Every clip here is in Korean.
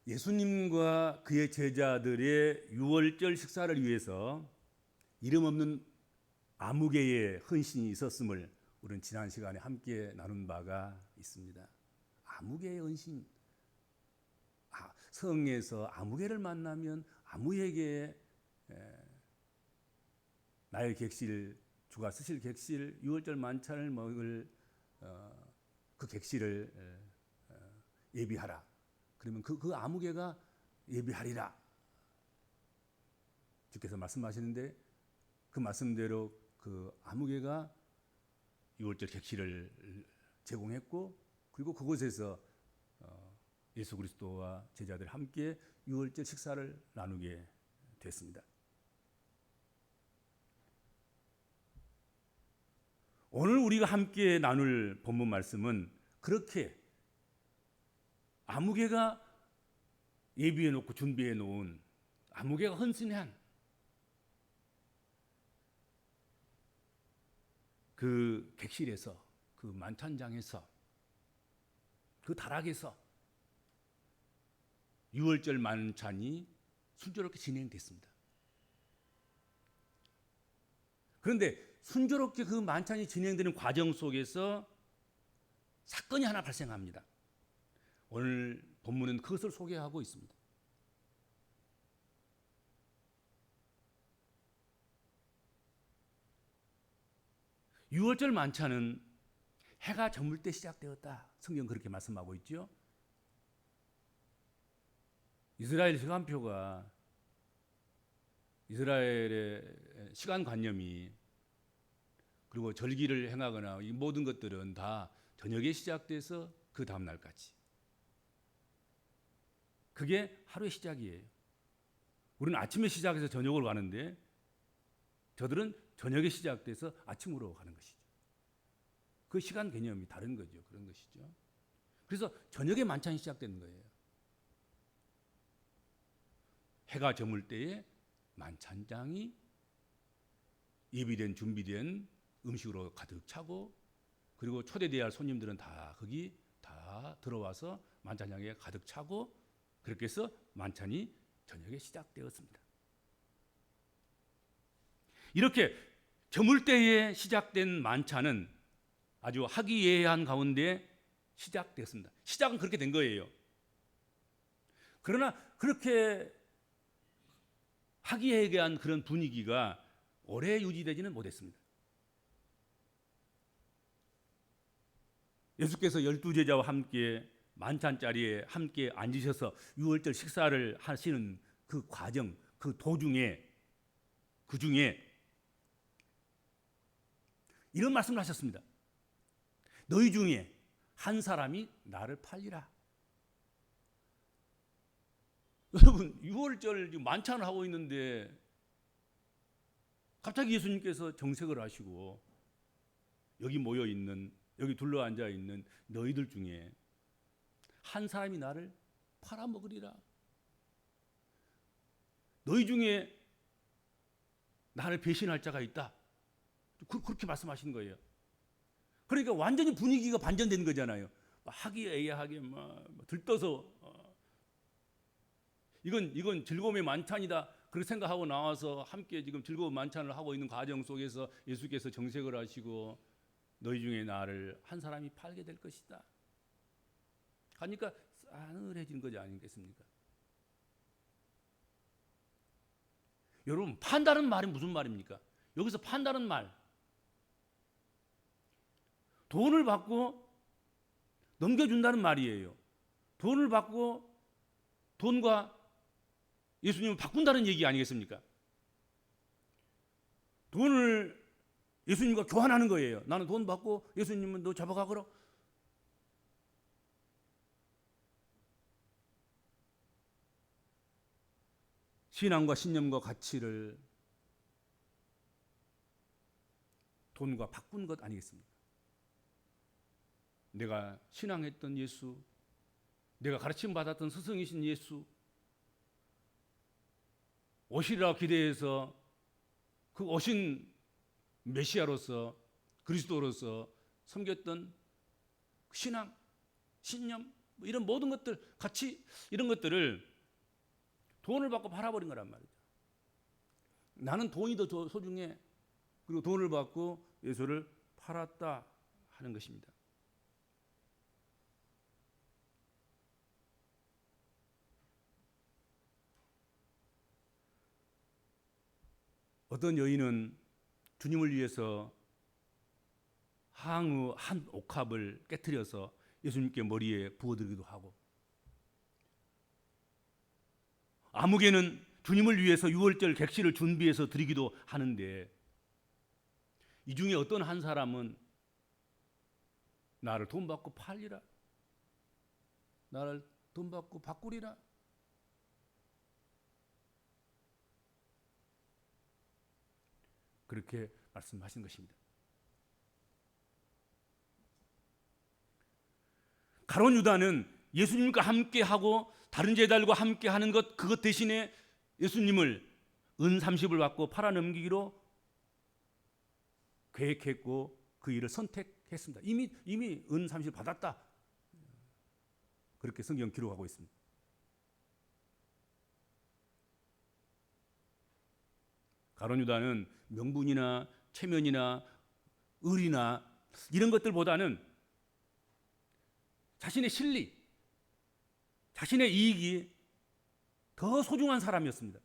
예수님과 그의 제자들의 유월절 식사를 위해서 이름 없는 아무개의 헌신이 있었음을 우리는 지난 시간에 함께 나눈 바가 있습니다. 아무개의 헌신. 성에서 아무개를 만나면 아무에게 나의 객실, 주가 쓰실 객실, 유월절 만찬을 먹을 그 객실을 예비하라. 그러면 그 아무개가 예비하리라. 주께서 말씀하시는데 그 말씀대로 그 아무개가 유월절 객실을 제공했고, 그리고 그곳에서 예수 그리스도와 제자들 함께 유월절 식사를 나누게 됐습니다. 오늘 우리가 함께 나눌 본문 말씀은 그렇게 아무개가 예비해 놓고 준비해 놓은, 아무개가 헌신한 그 객실에서, 그 만찬장에서, 그 다락에서 유월절 만찬이 순조롭게 진행됐습니다. 그런데 순조롭게 그 만찬이 진행되는 과정 속에서 사건이 하나 발생합니다. 오늘 본문은 그것을 소개하고 있습니다. 유월절 만찬은 해가 저물 때 시작되었다. 성경 그렇게 말씀하고 있죠. 이스라엘 시간표가, 이스라엘의 시간관념이, 그리고 절기를 행하거나 이 모든 것들은 다 저녁에 시작돼서 그 다음 날까지, 그게 하루의 시작이에요. 우리는 아침에 시작해서 저녁으로 가는데 저들은 저녁에 시작돼서 아침으로 가는 것이죠. 그 시간 개념이 다른 거죠. 그런 것이죠. 그래서 저녁에 만찬이 시작되는 거예요. 해가 저물 때에 만찬장이 예비된, 준비된 음식으로 가득 차고, 그리고 초대돼야 할 손님들은 다 거기 다 들어와서 만찬장에 가득 차고, 그렇게 해서 만찬이 저녁에 시작되었습니다. 이렇게 저물 때에 시작된 만찬은 아주 화기애애한 가운데 시작되었습니다. 시작은 그렇게 된 거예요. 그러나 그렇게 화기애애한 그런 분위기가 오래 유지되지는 못했습니다. 예수께서 12제자와 함께 만찬 자리에 함께 앉으셔서 유월절 식사를 하시는 그 과정, 그 도중에, 그 중에 이런 말씀을 하셨습니다. 너희 중에 한 사람이 나를 팔리라. 여러분, 유월절 만찬을 하고 있는데 갑자기 예수님께서 정색을 하시고, 여기 모여 있는, 여기 둘러 앉아 있는 너희들 중에 한 사람이 나를 팔아먹으리라. 너희 중에 나를 배신할 자가 있다. 그렇게 말씀하신 거예요. 그러니까 완전히 분위기가 반전된 거잖아요. 화기애애하게 들떠서 이건 즐거움의 만찬이다, 그렇게 생각하고 나와서 함께 지금 즐거운 만찬을 하고 있는 과정 속에서 예수께서 정색을 하시고, 너희 중에 나를 한 사람이 팔게 될 것이다 하니까 싸늘해진 거지 아니겠습니까? 여러분, 판다는 말이 무슨 말입니까? 여기서 판다는 말, 돈을 받고 넘겨준다는 말이에요. 돈을 받고 돈과 예수님을 바꾼다는 얘기 아니겠습니까? 돈을 예수님과 교환하는 거예요. 나는 돈 받고 예수님은 너 잡아가거라. 신앙과 신념과 가치를 돈과 바꾼 것 아니겠습니까? 내가 신앙했던 예수, 내가 가르침 받았던 스승이신 예수, 오시리라 기대해서 그 오신 메시아로서, 그리스도로서 섬겼던 신앙, 신념, 뭐 이런 모든 것들 같이 이런 것들을 돈을 받고 팔아버린 거란 말이죠. 나는 돈이 더 소중해. 그리고 돈을 받고 예수를 팔았다 하는 것입니다. 어떤 여인은 주님을 위해서 항우 한 옥합을 깨뜨려서 예수님께 머리에 부어드리기도 하고, 아무개는 주님을 위해서 유월절 객실을 준비해서 드리기도 하는데, 이 중에 어떤 한 사람은 나를 돈 받고 팔리라, 나를 돈 받고 바꾸리라, 그렇게 말씀하신 것입니다. 가룟 유다는 예수님과 함께하고 다른 제자들과 함께하는 것, 그것 대신에 예수님을 은 30을 받고 팔아넘기기로 계획했고 그 일을 선택했습니다. 이미 은 30을 받았다, 그렇게 성경 기록하고 있습니다. 가룟 유다는 명분이나 체면이나 의리나 이런 것들보다는 자신의 실리, 자신의 이익이 더 소중한 사람이었습니다.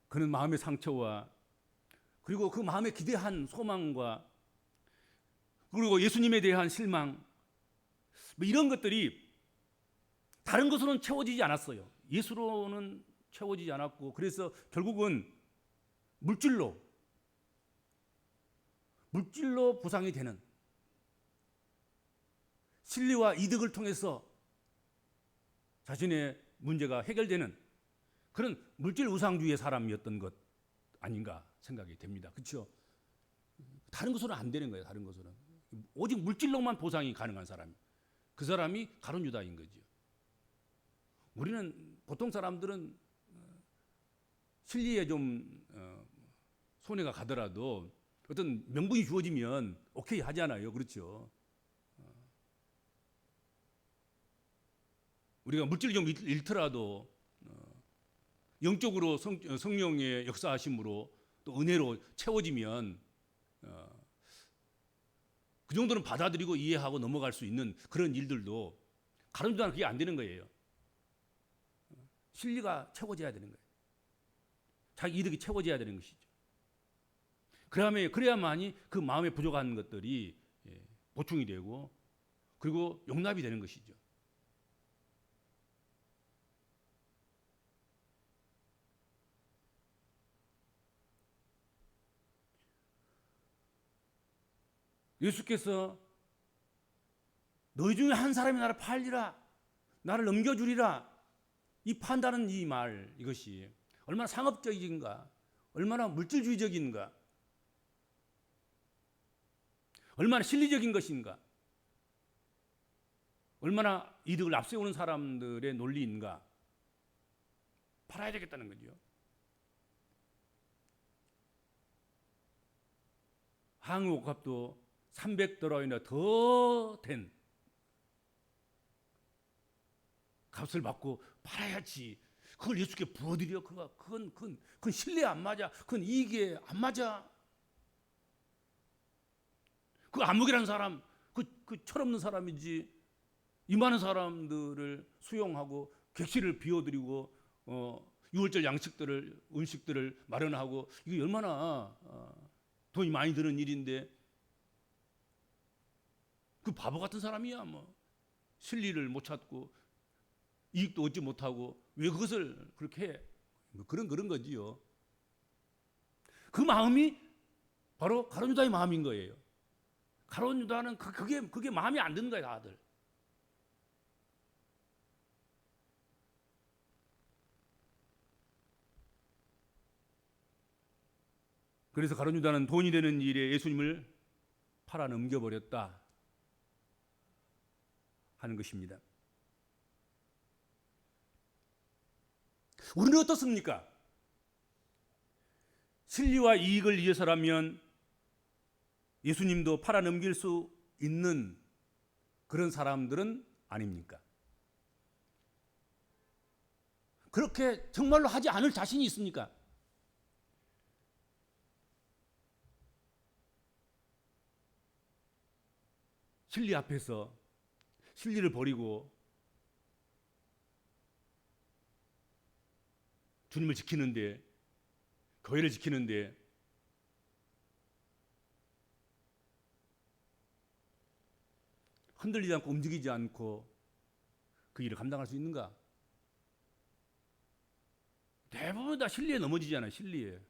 그는 마음의 상처와 그리고 그 마음에 기대한 소망과 그리고 예수님에 대한 실망, 뭐 이런 것들이 다른 것으로는 채워지지 않았어요. 예수로는 채워지지 않았고, 그래서 결국은 물질로 보상이 되는, 실리와 이득을 통해서 자신의 문제가 해결되는 그런 물질 우상주의의 사람이었던 것 아닌가 생각이 됩니다. 그렇죠? 다른 것으로는 안 되는 거예요. 다른 것으로는 오직 물질로만 보상이 가능한 사람, 그 사람이 가룟 유다인 거죠. 우리는 보통 사람들은 실리에 좀 손해가 가더라도 어떤 명분이 주어지면 오케이 하잖아요. 그렇죠? 우리가 물질이 좀 잃더라도 영적으로 성령의 역사하심으로 또 은혜로 채워지면 그 정도는 받아들이고 이해하고 넘어갈 수 있는 그런 일들도 가룟 유다는 그게 안 되는 거예요. 실리가 채워져야 되는 거예요. 자기 이득이 채워져야 되는 것이죠. 그래야만이 그 마음에 부족한 것들이 보충이 되고 그리고 용납이 되는 것이죠. 예수께서 너희 중에 한 사람이 나를 팔리라, 나를 넘겨주리라, 이 판다는 이 말, 이것이 얼마나 상업적인가, 얼마나 물질주의적인가, 얼마나 실리적인 것인가, 얼마나 이득을 앞세우는 사람들의 논리인가. 팔아야 되겠다는 거죠. 항우 옥합도 300달러이나 더 된 값을 받고 팔아야지. 그걸 예수께 부어드려. 그건 신뢰에 안 맞아. 그건 이익에 안 맞아. 그 암흑이라는 사람, 그 철없는 사람이지. 이 많은 사람들을 수용하고 객실을 비워드리고 유월절 양식들을, 음식들을 마련하고, 이게 얼마나 돈이 많이 드는 일인데, 그 바보 같은 사람이야. 뭐 실리를 못 찾고 이익도 얻지 못하고 왜 그것을 그렇게 해? 뭐 그런 거지요. 그 마음이 바로 가룟 유다의 마음인 거예요. 가룟 유다는 그게 마음에 안 드는 거예요, 다들. 그래서 가룟 유다는 돈이 되는 일에 예수님을 팔아 넘겨버렸다 하는 것입니다. 우리는 어떻습니까? 실리와 이익을 위해서라면 예수님도 팔아넘길 수 있는 그런 사람들은 아닙니까? 그렇게 정말로 하지 않을 자신이 있습니까? 진리 앞에서 진리를 버리고 주님을 지키는데, 교회를 지키는데 흔들리지 않고 움직이지 않고 그 일을 감당할 수 있는가? 대부분 다 진리에 넘어지잖아요. 진리에.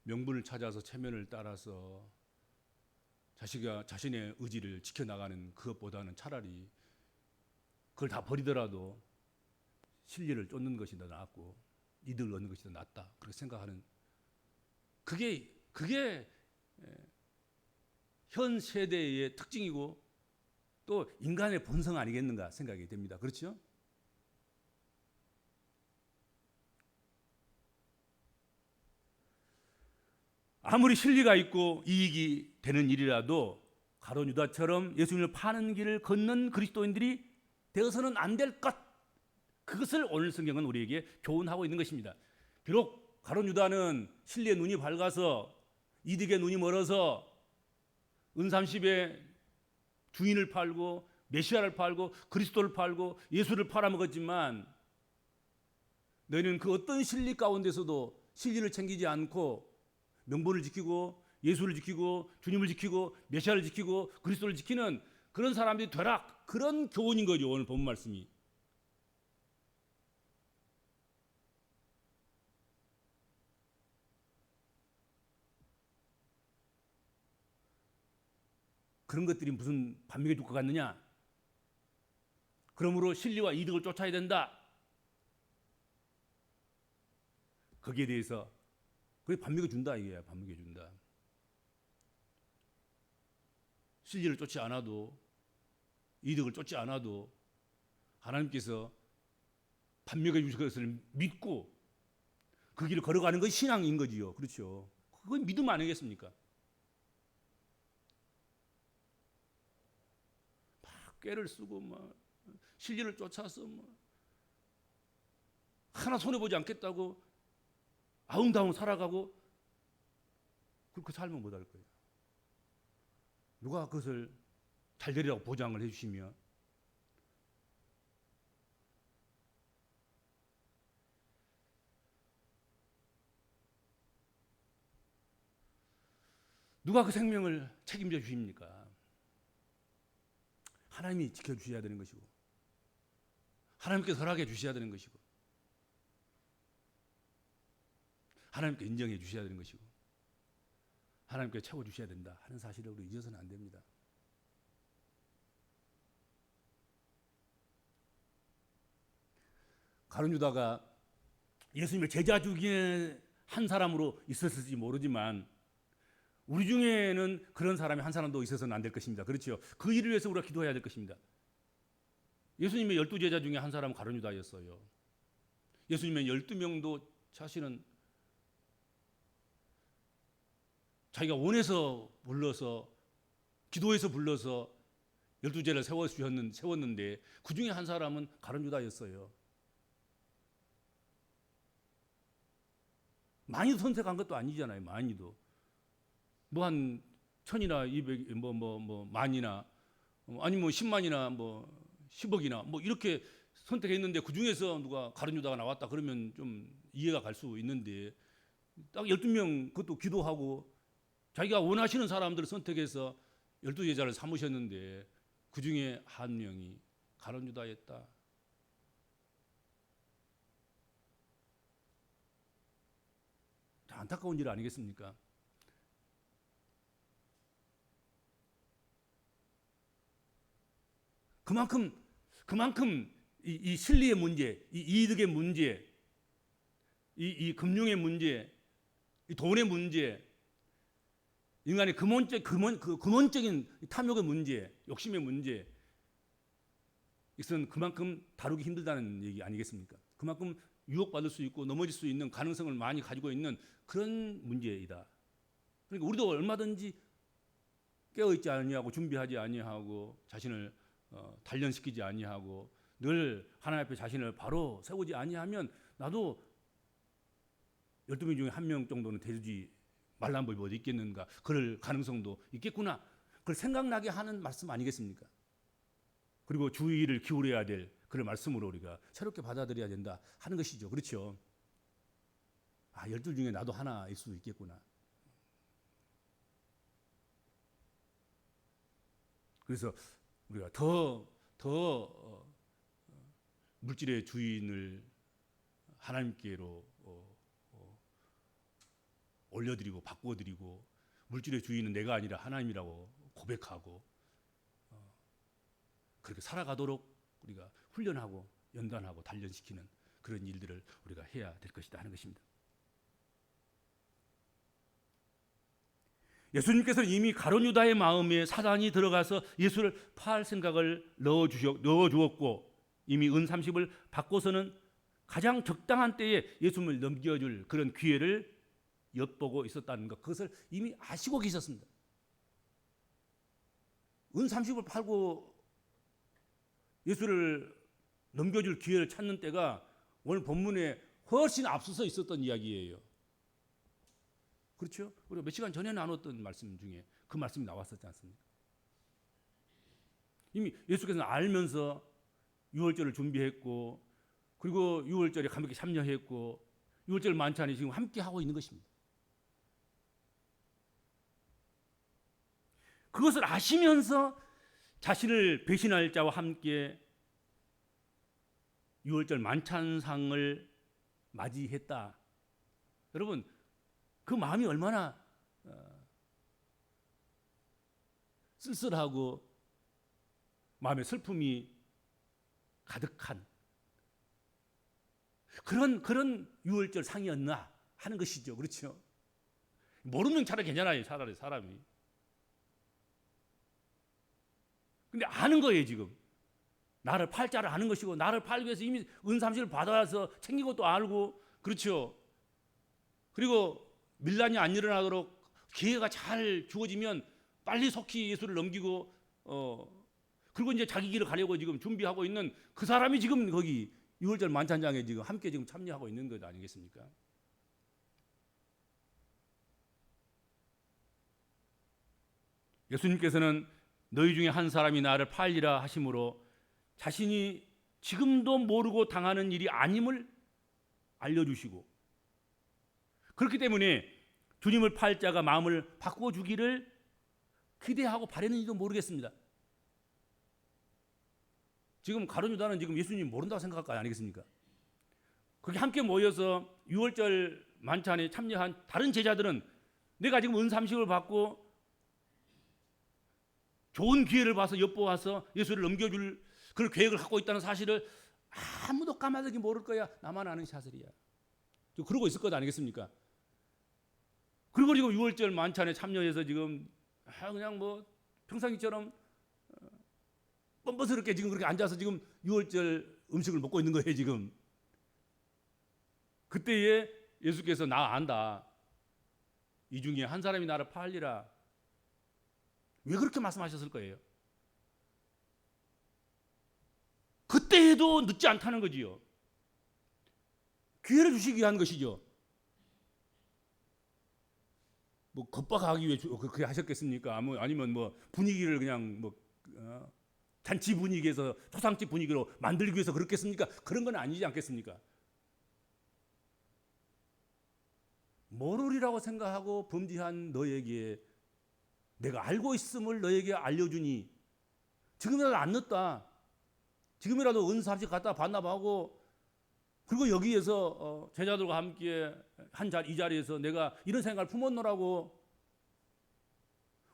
명분을 찾아서 체면을 따라서 자신의 의지를 지켜나가는 그것보다는 차라리 그걸 다 버리더라도 진리를 쫓는 것이 더 낫고 이득을 얻는 것이 더 낫다, 그렇게 생각하는, 그게 현 세대의 특징이고 또 인간의 본성 아니겠는가 생각이 됩니다. 그렇죠? 아무리 실리가 있고 이익이 되는 일이라도 가룟 유다처럼 예수님을 파는 길을 걷는 그리스도인들이 되어서는 안 될 것, 그것을 오늘 성경은 우리에게 교훈하고 있는 것입니다. 비록 가룟 유다는 실리의 눈이 밝아서 이득의 눈이 멀어서 은삼십에 주인을 팔고 메시아를 팔고 그리스도를 팔고 예수를 팔아먹었지만, 너희는 그 어떤 실리 가운데서도 실리를 챙기지 않고 명분을 지키고 예수를 지키고 주님을 지키고 메시아를 지키고 그리스도를 지키는 그런 사람들이 되라, 그런 교훈인 거죠, 오늘 본문 말씀이. 그런 것들이 무슨 반미가 줄 것 같느냐? 그러므로 진리와 이득을 쫓아야 된다. 거기에 대해서 그게 반미가 준다, 이게 반미가 준다. 진리를 쫓지 않아도, 이득을 쫓지 않아도 하나님께서 반미가 주실 것을 믿고 그 길을 걸어가는 것이 신앙인 거지요. 그렇죠? 그건 믿음 아니겠습니까? 막 꾀를 쓰고 막 진리를 쫓아서 뭐 하나 손해 보지 않겠다고 아웅다웅 살아가고 그렇게 살면 못할 거예요. 누가 그것을 잘 되리라고 보장을 해주시며, 누가 그 생명을 책임져 주십니까? 하나님이 지켜주셔야 되는 것이고 하나님께서 허락해 주셔야 되는 것이고 하나님께 인정해 주셔야 되는 것이고 하나님께 채워주셔야 된다 하는 사실을 우리 잊어서는 안 됩니다. 가룟 유다가 예수님을 제자 중에 한 사람으로 있었을지 모르지만 우리 중에는 그런 사람이 한 사람도 있어서는 안 될 것입니다. 그렇죠? 그 일을 위해서 우리가 기도해야 될 것입니다. 예수님의 12제자 중에 한 사람은 가룟 유다였어요. 예수님의 12명도 사실은 자기가 원해서 불러서 기도해서 불러서 12제를 세웠는데 그 중에 한 사람은 가룟 유다였어요. 많이 선택한 것도 아니잖아요. 많이도 뭐 한 1000이나 200, 만이나 아니면 10만이나 10억이나 이렇게 선택했는데 그 중에서 누가 가룟 유다가 나왔다 그러면 좀 이해가 갈 수 있는데, 딱 12명 그것도 기도하고 자기가 원하시는 사람들을 선택해서 12제자를 삼으셨는데 그 중에 한 명이 가룟 유다였다. 안타까운 일 아니겠습니까? 그만큼 이 실리의 문제, 이 이득의 문제, 이 금융의 문제, 이 돈의 문제, 인간의 근원적인 탐욕의 문제, 욕심의 문제, 이것은 그만큼 다루기 힘들다는 얘기 아니겠습니까? 그만큼 유혹받을 수 있고 넘어질 수 있는 가능성을 많이 가지고 있는 그런 문제이다. 그러니까 우리도 얼마든지 깨어있지 아니하고 준비하지 아니하고 자신을 단련시키지 아니하고 늘 하나님 앞에 자신을 바로 세우지 아니하면 나도 12명 중에 1명 정도는 되지 말란 법이 어디 있겠는가, 그럴 가능성도 있겠구나, 그걸 생각나게 하는 말씀 아니겠습니까? 그리고 주의를 기울여야 될 그런 말씀으로 우리가 새롭게 받아들여야 된다 하는 것이죠. 그렇죠? 12 중에 나도 하나일 수 있겠구나. 그래서 우리가 더 물질의 주인을 하나님께로 올려드리고 바꿔드리고, 물질의 주인은 내가 아니라 하나님이라고 고백하고 그렇게 살아가도록 우리가 훈련하고 연단하고 단련시키는 그런 일들을 우리가 해야 될 것이다 하는 것입니다. 예수님께서는 이미 가룟 유다의 마음에 사단이 들어가서 예수를 팔 생각을 넣어주었고, 이미 은 30을 받고서는 가장 적당한 때에 예수님을 넘겨줄 그런 기회를 엿보고 있었다는 것, 그것을 이미 아시고 계셨습니다. 은 30을 팔고 예수를 넘겨줄 기회를 찾는 때가 오늘 본문에 훨씬 앞서서 있었던 이야기예요. 그렇죠? 우리가 몇 시간 전에 나눴던 말씀 중에 그 말씀이 나왔었지 않습니까? 이미 예수께서는 알면서 유월절을 준비했고, 그리고 유월절에 감격히 참여했고, 유월절 만찬에 지금 함께 하고 있는 것입니다. 그것을 아시면서 자신을 배신할 자와 함께 유월절 만찬상을 맞이했다. 여러분, 그 마음이 얼마나 쓸쓸하고 마음의 슬픔이 가득한 그런 유월절 상이었나 하는 것이죠. 그렇죠? 모르면 차라리 괜찮아요. 차라리 사람이. 근데 아는 거예요. 지금 나를 팔 자를 아는 것이고, 나를 팔기 위해서 이미 은삼시를 받아서 챙긴 것도 알고, 그렇죠? 그리고 밀란이 안 일어나도록 기회가 잘 주어지면 빨리 속히 예수를 넘기고 그리고 이제 자기 길을 가려고 지금 준비하고 있는 그 사람이 지금 거기 유월절 만찬장에 지금 함께 지금 참여하고 있는 것 아니겠습니까? 예수님께서는 너희 중에 한 사람이 나를 팔리라 하심으로 자신이 지금도 모르고 당하는 일이 아님을 알려주시고, 그렇기 때문에 주님을 팔 자가 마음을 바꿔주기를 기대하고 바랬는지도 모르겠습니다. 지금 가룟 유다는 지금 예수님 모른다고 생각할 거 아니겠습니까? 거기 함께 모여서 유월절 만찬에 참여한 다른 제자들은 내가 지금 은삼식을 받고 좋은 기회를 봐서 엿보아서 예수를 넘겨줄 그런 계획을 갖고 있다는 사실을 아무도 까마득히 모를 거야. 나만 아는 샤슬이야. 그러고 있을 것 아니겠습니까? 그리고 지금 유월절 만찬에 참여해서 지금 그냥 뭐 평상시처럼 뻔뻔스럽게 지금 그렇게 앉아서 지금 유월절 음식을 먹고 있는 거예요. 지금 그때에 예수께서 나 안다, 이 중에 한 사람이 나를 팔리라, 왜 그렇게 말씀하셨을 거예요? 그때 해도 늦지 않다는 거지요. 기회를 주시기 위한 것이죠. 뭐 겁박하기 위해 그렇게 하셨겠습니까? 아니면 뭐 분위기를 그냥 뭐 잔치 분위기에서 초상집 분위기로 만들기 위해서 그렇겠습니까? 그런 건 아니지 않겠습니까? 모르리라고 생각하고 범죄한 너에게 내가 알고 있음을 너에게 알려주니 지금이라도 안 늦다. 지금이라도 은사합식 갖다 반납하고, 그리고 여기에서 제자들과 함께 이 자리에서 내가 이런 생각을 품었노라고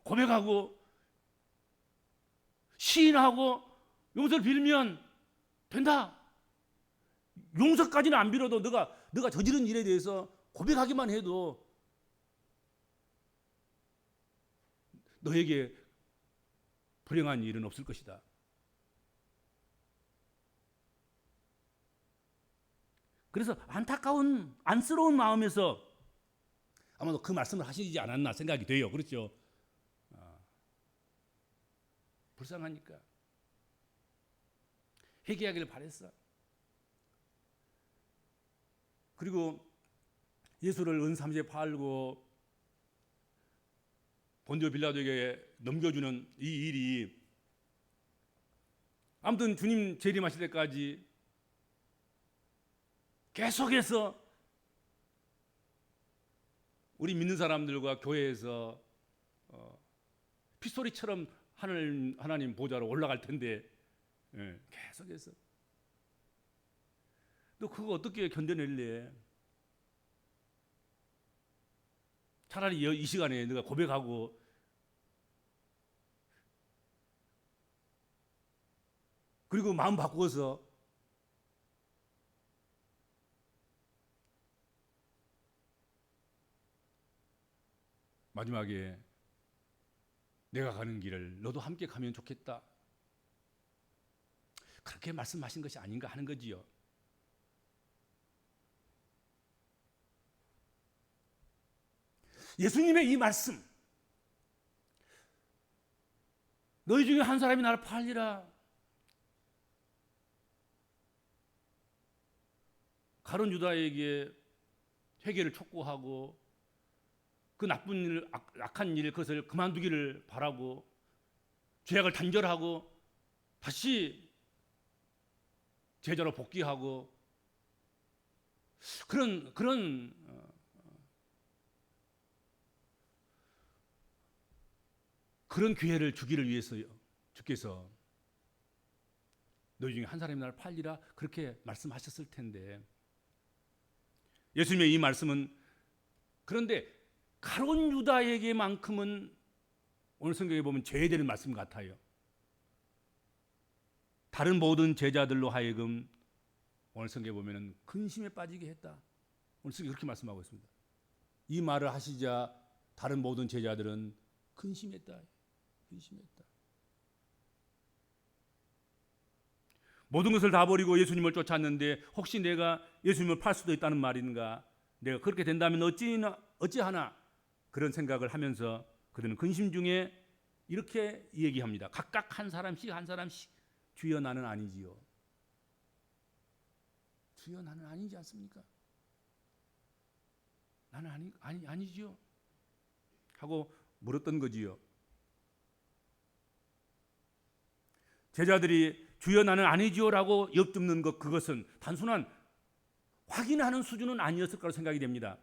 고백하고 시인하고 용서를 빌면 된다. 용서까지는 안 빌어도 너가 저지른 일에 대해서 고백하기만 해도 너에게 불행한 일은 없을 것이다. 그래서 안타까운 안쓰러운 마음에서 아마도 그 말씀을 하시지 않았나 생각이 돼요. 그렇죠? 불쌍하니까 회개하기를 바랬어. 그리고 예수를 은삼시에 팔고 본디오 빌라도에게 넘겨주는 이 일이 아무튼 주님 재림하실 때까지 계속해서 우리 믿는 사람들과 교회에서 핏소리처럼 하나님 보좌로 올라갈 텐데 계속해서 너 그거 어떻게 견뎌낼래? 차라리 이 시간에 네가 고백하고 그리고 마음 바꾸어서 마지막에 내가 가는 길을 너도 함께 가면 좋겠다. 그렇게 말씀하신 것이 아닌가 하는 거지요. 예수님의 이 말씀, 너희 중에 한 사람이 나를 팔리라. 가룟 유다에게 회개를 촉구하고 그 나쁜 일, 악한 일, 그것을 그만두기를 바라고 죄악을 단절하고 다시 제자로 복귀하고 그런 기회를 주기를 위해서요. 주께서 너희 중에 한 사람이 나를 팔리라 그렇게 말씀하셨을 텐데 예수님의 이 말씀은 그런데 가룟 유다에게만큼은 오늘 성경에 보면 제외되는 말씀 같아요. 다른 모든 제자들로 하여금 오늘 성경에 보면 근심에 빠지게 했다. 오늘 성경이 그렇게 말씀하고 있습니다. 이 말을 하시자 다른 모든 제자들은 근심했다. 근심했다. 모든 것을 다 버리고 예수님을 쫓았는데 혹시 내가 예수님을 팔 수도 있다는 말인가? 내가 그렇게 된다면 어찌하나? 그런 생각을 하면서 그들은 근심 중에 이렇게 얘기합니다. 각각 한 사람씩 주여 나는 아니지요. 주여 나는 아니지 않습니까? 나는 아니지요. 하고 물었던 거지요. 제자들이 주여 나는 아니지요라고 엿듣는 것 그것은 단순한 확인하는 수준은 아니었을 거라고 생각이 됩니다.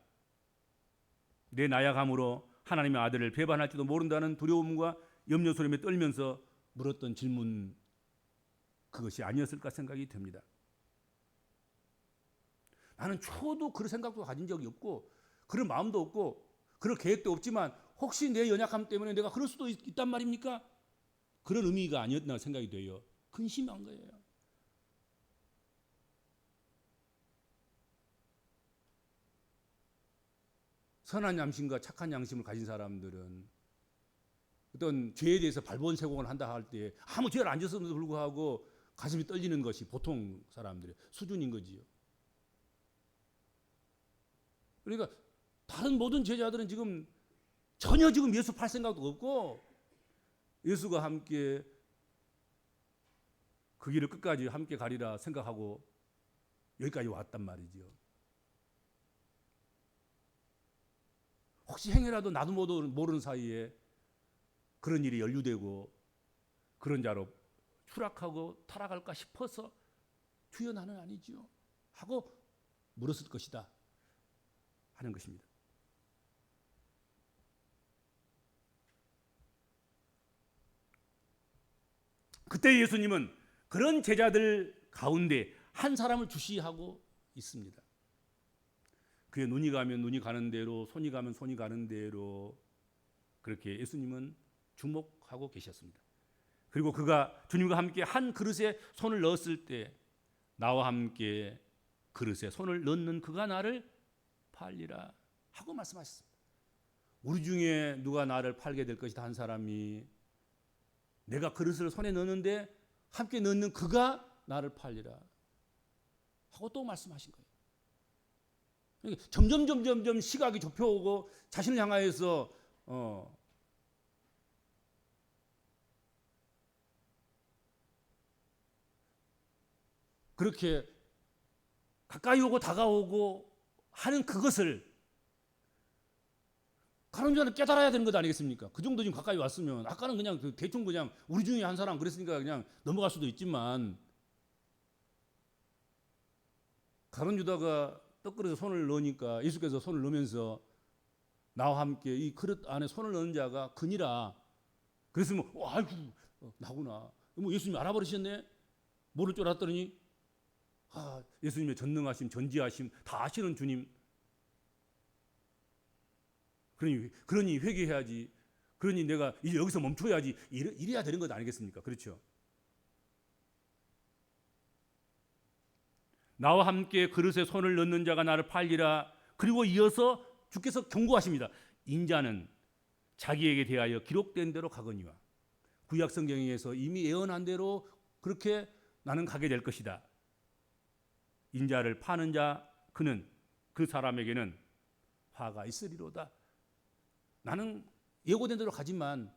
내 나약함으로 하나님의 아들을 배반할지도 모른다는 두려움과 염려 소리에 떨면서 물었던 질문 그것이 아니었을까 생각이 됩니다. 나는 초도 그런 생각도 가진 적이 없고 그런 마음도 없고 그럴 계획도 없지만 혹시 내 연약함 때문에 내가 그럴 수도 있단 말입니까? 그런 의미가 아니었나 생각이 돼요. 근심한 거예요. 선한 양심과 착한 양심을 가진 사람들은 어떤 죄에 대해서 발본세공을 한다 할 때 아무 죄를 안 졌음에도 불구하고 가슴이 떨리는 것이 보통 사람들의 수준인 거지요. 그러니까 다른 모든 제자들은 지금 전혀 지금 예수 팔 생각도 없고 예수가 함께 그 길을 끝까지 함께 가리라 생각하고 여기까지 왔단 말이죠. 혹시 행여라도 나도 모르는 사이에 그런 일이 연루되고 그런 자로 추락하고 타락할까 싶어서 주여 나는 아니지요 하고 물었을 것이다 하는 것입니다. 그때 예수님은 그런 제자들 가운데 한 사람을 주시하고 있습니다. 그의 눈이 가면 눈이 가는 대로, 손이 가면 손이 가는 대로 그렇게 예수님은 주목하고 계셨습니다. 그리고 그가 주님과 함께 한 그릇에 손을 넣었을 때 나와 함께 그릇에 손을 넣는 그가 나를 팔리라 하고 말씀하셨습니다. 우리 중에 누가 나를 팔게 될 것이다 한 사람이 내가 그릇을 손에 넣는데 함께 넣는 그가 나를 팔리라 하고 또 말씀하신 거예요. 점점 시각이 좁혀오고 자신을 향하여서 그렇게 가까이 오고 다가오고 하는 그것을 가론 유다는 깨달아야 되는 것 아니겠습니까? 그 정도 지금 가까이 왔으면 아까는 그냥 대충 그냥 우리 중에 한 사람 그랬으니까 그냥 넘어갈 수도 있지만 가론 유다가 떡그릇에 손을 넣으니까 예수께서 손을 넣으면서 나와 함께 이 그릇 안에 손을 넣은 자가 그니라. 그랬으면 아이고 나구나. 뭐 예수님 알아버리셨네. 모를 줄 알았더니 예수님의 전능하심, 전지하심 다 아시는 주님. 그러니 회개해야지. 그러니 내가 이제 여기서 멈춰야지. 이래야 되는 것 아니겠습니까? 그렇죠? 나와 함께 그릇에 손을 넣는 자가 나를 팔리라. 그리고 이어서 주께서 경고하십니다. 인자는 자기에게 대하여 기록된 대로 가거니와. 구약 성경에서 이미 예언한 대로 그렇게 나는 가게 될 것이다. 인자를 파는 자 그는 그 사람에게는 화가 있으리로다. 나는 예고된 대로 가지만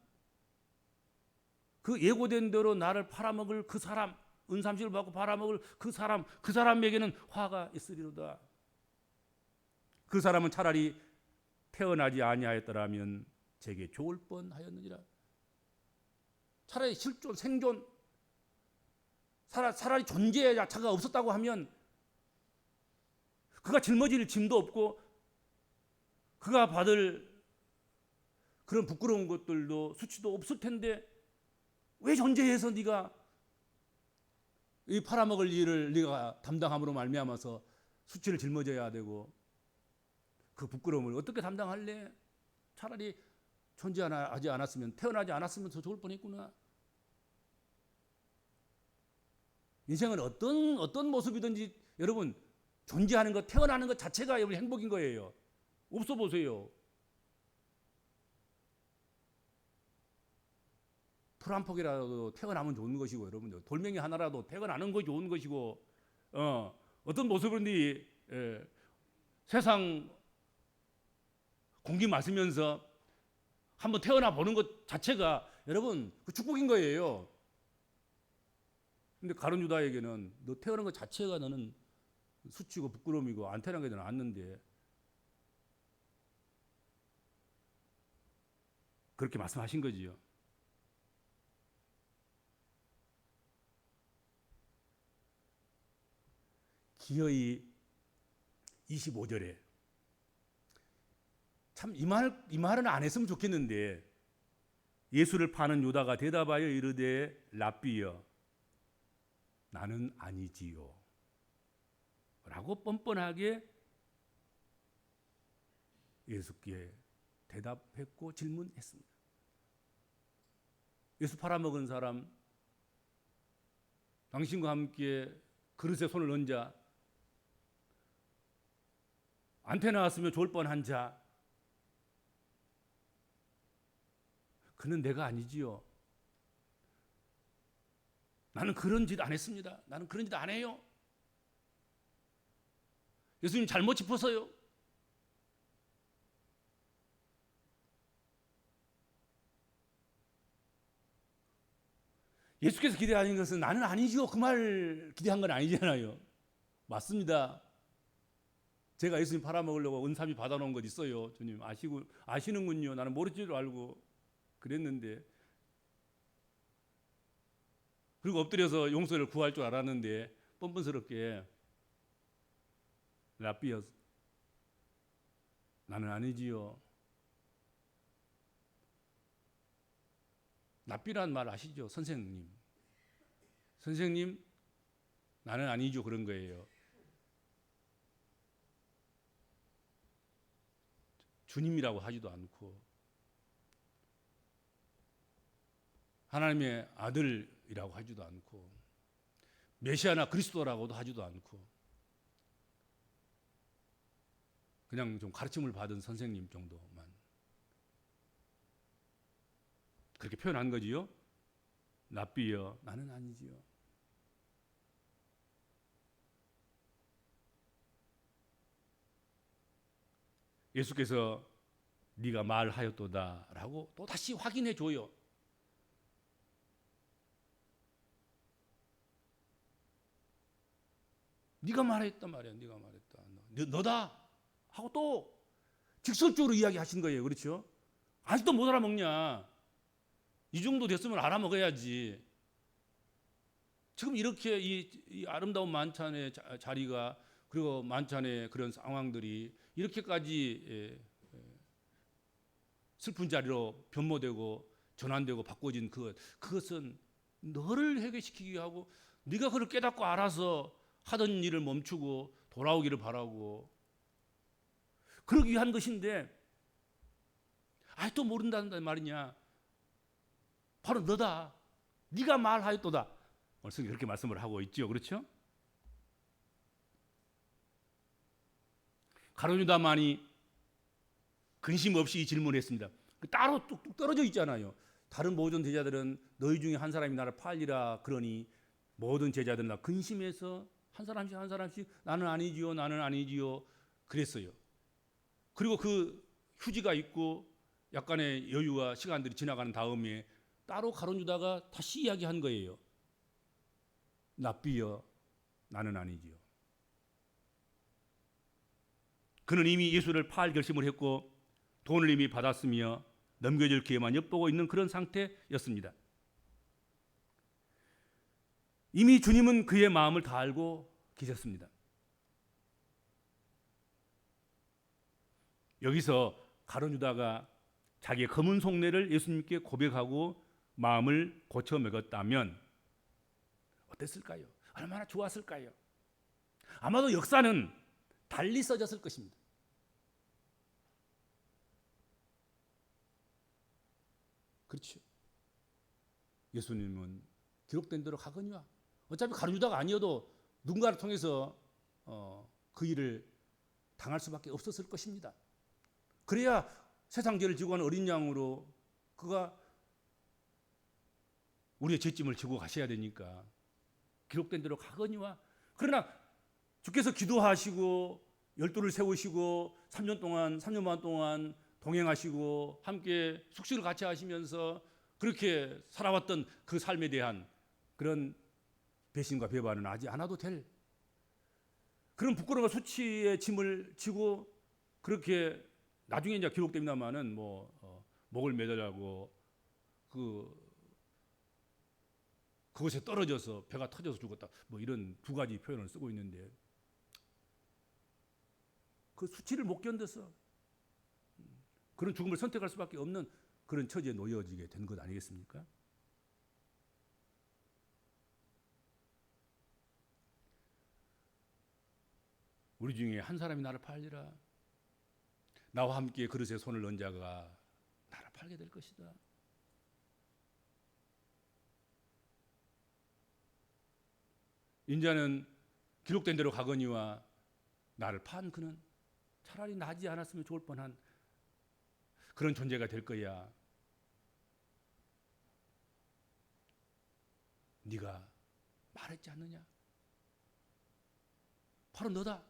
그 예고된 대로 나를 팔아먹을 그 사람, 은삼식을 받고 팔아먹을 그 사람에게는 화가 있으리로다. 그 사람은 차라리 태어나지 아니하였더라면 제게 좋을 뻔하였느니라. 차라리 실존, 생존, 차라리 존재 자체가 없었다고 하면 그가 짊어질 짐도 없고 그가 받을 그런 부끄러운 것들도 수치도 없을 텐데 왜 존재해서 네가 이 팔아먹을 일을 네가 담당함으로 말미암아서 수치를 짊어져야 되고 그 부끄러움을 어떻게 담당할래? 차라리 존재하지 않았으면, 태어나지 않았으면 더 좋을 뻔했구나. 인생은 어떤 모습이든지 여러분 존재하는 것, 태어나는 것 자체가 여러분 행복인 거예요. 없어 보세요. 풀 한 폭이라도 태어나면 좋은 것이고, 여러분 돌멩이 하나라도 태어나는 것이 좋은 것이고, 어떤 모습이든지 세상 공기 마시면서 한번 태어나 보는 것 자체가 여러분 그 축복인 거예요. 근데 가룟 유다에게는 너 태어난 것 자체가 너는 수치고 부끄러움이고 안 태어난 게 더 낫는데 그렇게 말씀하신 거지요. 기어이 25절에 참 이 말은 안 했으면 좋겠는데 예수를 파는 유다가 대답하여 이르되 랍비여 나는 아니지요 라고 뻔뻔하게 예수께 대답했고 질문했습니다. 예수 팔아먹은 사람, 당신과 함께 그릇에 손을 넣은 자, 안 태어났으면 좋을 뻔한 자, 그는 내가 아니지요. 나는 그런 짓 안 했습니다. 나는 그런 짓 안 해요. 예수님 잘못 짚어서요. 예수께서 기대하는 것은 나는 아니지요. 그 말 기대한 건 아니잖아요. 맞습니다. 제가 예수님 팔아먹으려고 은삼이 받아놓은 것 있어요. 주님 아시는군요. 나는 모를 줄 알고 그랬는데 그리고 엎드려서 용서를 구할 줄 알았는데 뻔뻔스럽게 랍비여 나는 아니지요. 랍비란 말 아시죠? 선생님 나는 아니죠. 그런 거예요. 주님이라고 하지도 않고 하나님의 아들이라고 하지도 않고 메시아나 그리스도라고도 하지도 않고 그냥 좀 가르침을 받은 선생님 정도만 그렇게 표현한 거지요. 랍비여 나는 아니지요. 예수께서 네가 말하였도다라고 또 다시 확인해 줘요. 네가 말했단 말이야. 네가 말했다. 너다 하고 또 직설적으로 이야기하신 거예요. 그렇죠? 아직도 못 알아먹냐? 이 정도 됐으면 알아먹어야지. 지금 이렇게 이 아름다운 만찬의 자리가, 그리고 만찬의 그런 상황들이 이렇게까지 슬픈 자리로 변모되고 전환되고 바꿔진 그것은 너를 회개시키기 위해 하고, 네가 그걸 깨닫고 알아서 하던 일을 멈추고 돌아오기를 바라고 그러기 위한 것인데, 아직도 모른다는 말이냐? 바로 너다. 네가 말하였도다. 오늘 성경이 그렇게 말씀을 하고 있죠. 그렇죠? 가룟 유다만이 근심 없이 이 질문을 했습니다. 따로 뚝뚝 떨어져 있잖아요. 다른 모든 제자들은 너희 중에 한 사람이 나를 팔리라 그러니 모든 제자들은 다 근심해서 한 사람씩 한 사람씩 나는 아니지요, 나는 아니지요 그랬어요. 그리고 그 휴지가 있고 약간의 여유와 시간들이 지나가는 다음에 따로 가룟 유다가 다시 이야기한 거예요. 랍비여, 나는 아니지요. 그는 이미 예수를 팔 결심을 했고 돈을 이미 받았으며 넘겨줄 기회만 엿보고 있는 그런 상태였습니다. 이미 주님은 그의 마음을 다 알고 계셨습니다. 여기서 가룟 유다가 자기의 검은 속내를 예수님께 고백하고 마음을 고쳐 먹었다면 어땠을까요? 얼마나 좋았을까요? 아마도 역사는 달리 써졌을 것입니다. 그렇죠. 예수님은 기록된 대로 가거니와 어차피 가룟 유다가 아니어도 누군가를 통해서 그 일을 당할 수밖에 없었을 것입니다. 그래야 세상 죄를 지고 가는 어린 양으로 그가 우리의 죄짐을 지고 가셔야 되니까 기록된 대로 가거니와. 그러나 주께서 기도하시고 열두를 세우시고 3년 반 동안 동행하시고 함께 숙식을 같이 하시면서 그렇게 살아왔던 그 삶에 대한 그런 배신과 배반은 하지 않아도 될 그런 부끄러움과 수치의 짐을 지고 그렇게 나중에 이제 기록됩니다만은 목을 매달고 그곳에 떨어져서 배가 터져서 죽었다. 이런 두 가지 표현을 쓰고 있는데 그 수치를 못 견뎌서 그런 죽음을 선택할 수밖에 없는 그런 처지에 놓여지게 된 것 아니겠습니까? 우리 중에 한 사람이 나를 팔리라. 나와 함께 그릇에 손을 넣은 자가 나를 팔게 될 것이다. 인자는 기록된 대로 가거니와 나를 판 그는 차라리 나지 않았으면 좋을 뻔한 그런 존재가 될 거야. 네가 말했지 않느냐? 바로 너다.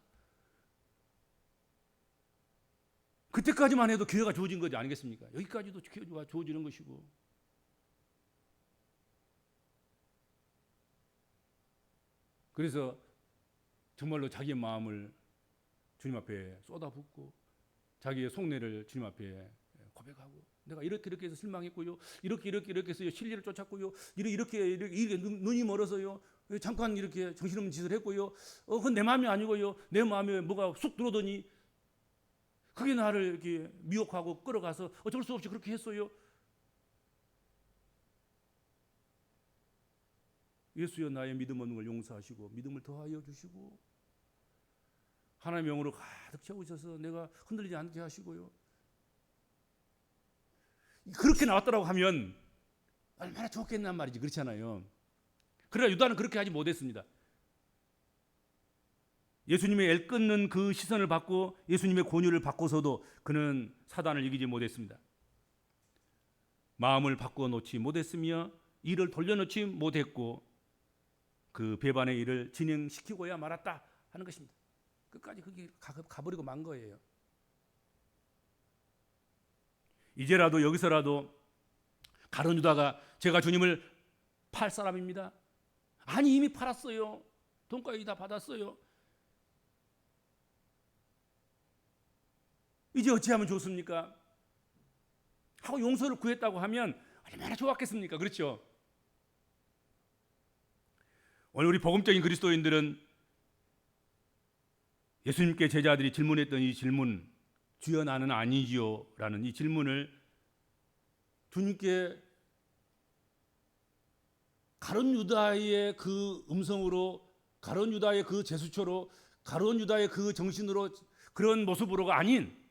그때까지만 해도 기회가 주어진 것이 아니겠습니까? 여기까지도 기회가 주어지는 것이고. 그래서 정말로 자기의 마음을 주님 앞에 쏟아붓고 자기의 속내를 주님 앞에 고백하고 내가 이렇게 해서 실망했고요. 이렇게 해서 진리를 쫓았고요. 이렇게 눈이 멀어서요. 잠깐 이렇게 정신없는 짓을 했고요. 그건 내 마음이 아니고요. 내 마음에 뭐가 쑥 들어오더니 그게 나를 이렇게 미혹하고 끌어가서 어쩔 수 없이 그렇게 했어요. 예수여 나의 믿음 없는 걸 용서하시고 믿음을 더하여 주시고 하나님의 영으로 가득 채우셔서 내가 흔들리지 않게 하시고요. 그렇게 나왔더라고 하면 얼마나 좋겠냔 말이지. 그렇잖아요. 그러나 유다는 그렇게 하지 못했습니다. 예수님의 엘 끊는 그 시선을 받고 예수님의 권유를 받고서도 그는 사단을 이기지 못했습니다. 마음을 바꿔놓지 못했으며 일을 돌려놓지 못했고 그 배반의 일을 진행시키고야 말았다 하는 것입니다. 끝까지 거기 가버리고 만 거예요. 이제라도 여기서라도 가룟 유다가 제가 주님을 팔 사람입니다. 아니 이미 팔았어요. 돈까지 다 받았어요. 이제 어찌하면 좋습니까? 하고 용서를 구했다고 하면 얼마나 좋았겠습니까? 그렇죠? 오늘 우리 복음적인 그리스도인들은 예수님께 제자들이 질문했던 이 질문, 주여 나는 아니지요 라는 이 질문을 주님께 가룟 유다의 그 음성으로, 가룟 유다의 그 제스처로, 가룟 유다의 그 정신으로, 그런 모습으로가 아닌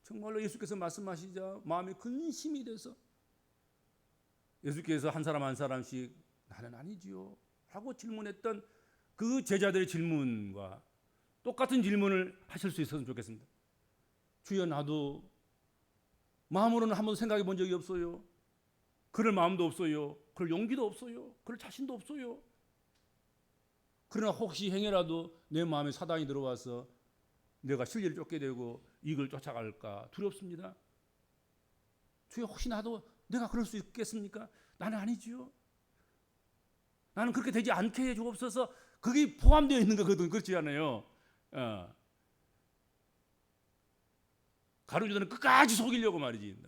정말로 예수께서 말씀하시자 마음에 근심이 돼서 예수께서 한 사람 한 사람씩 나는 아니지요 하고 질문했던 그 제자들의 질문과 똑같은 질문을 하실 수 있었으면 좋겠습니다. 주여 나도 마음으로는 한 번도 생각해 본 적이 없어요. 그럴 마음도 없어요. 그럴 용기도 없어요. 그럴 자신도 없어요. 그러나 혹시 행여라도 내 마음에 사단이 들어와서 내가 진리를 쫓게 되고 이익을 쫓아갈까 두렵습니다. 주여 혹시 나도 내가 그럴 수 있겠습니까? 나는 아니지요. 나는 그렇게 되지 않게 해 주옵소서. 그게 포함되어 있는 거거든. 그렇지 않아요? 가룟 유다는 끝까지 속이려고 말이지.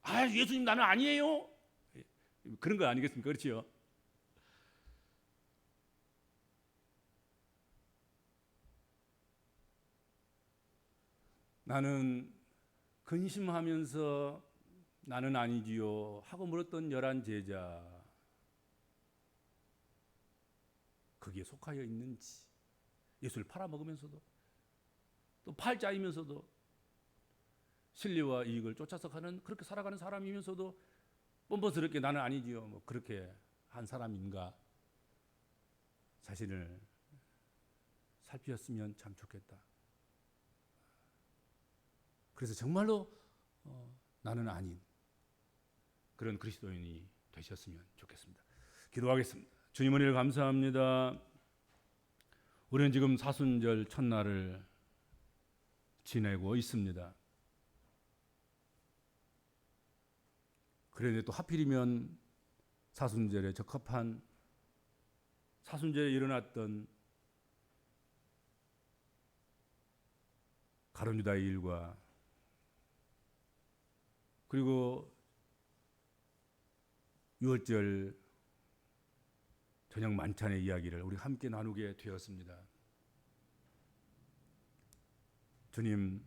아 예수님 나는 아니에요. 그런 거 아니겠습니까? 그렇지요? 나는 근심하면서 나는 아니지요 하고 물었던 11 제자, 거기에 속하여 있는지, 예수를 팔아먹으면서도 또 팔자이면서도 신리와 이익을 쫓아서 가는, 그렇게 살아가는 사람이면서도 뻔뻔스럽게 나는 아니지요 뭐 그렇게 한 사람인가 자신을 살피었으면 참 좋겠다. 그래서 정말로 나는 아닌 그런 그리스도인이 되셨으면 좋겠습니다. 기도하겠습니다. 주님 은혜를 감사합니다. 우리는 지금 사순절 첫날을 지내고 있습니다. 그런데 또 하필이면 사순절에 적합한, 사순절에 일어났던 가룟 유다의 일과 그리고 유월절 저녁 만찬의 이야기를 우리 함께 나누게 되었습니다. 주님,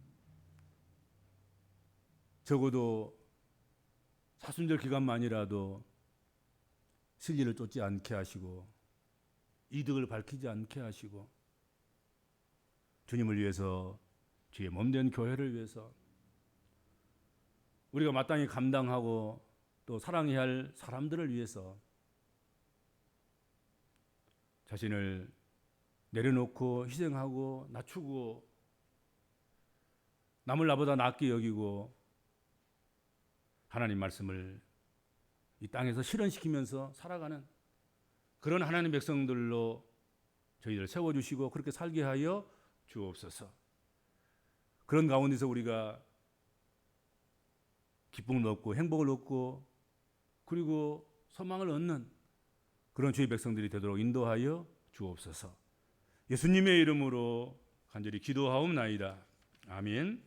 적어도 사순절 기간만이라도 진리를 쫓지 않게 하시고 이득을 밝히지 않게 하시고 주님을 위해서, 주의 몸된 교회를 위해서 우리가 마땅히 감당하고 또 사랑해야 할 사람들을 위해서 자신을 내려놓고 희생하고 낮추고 남을 나보다 낫게 여기고 하나님 말씀을 이 땅에서 실현시키면서 살아가는 그런 하나님 백성들로 저희를 세워주시고 그렇게 살게 하여 주옵소서. 그런 가운데서 우리가 기쁨을 얻고 행복을 얻고 그리고 소망을 얻는 그런 주의 백성들이 되도록 인도하여 주옵소서. 예수님의 이름으로 간절히 기도하옵나이다. 아멘.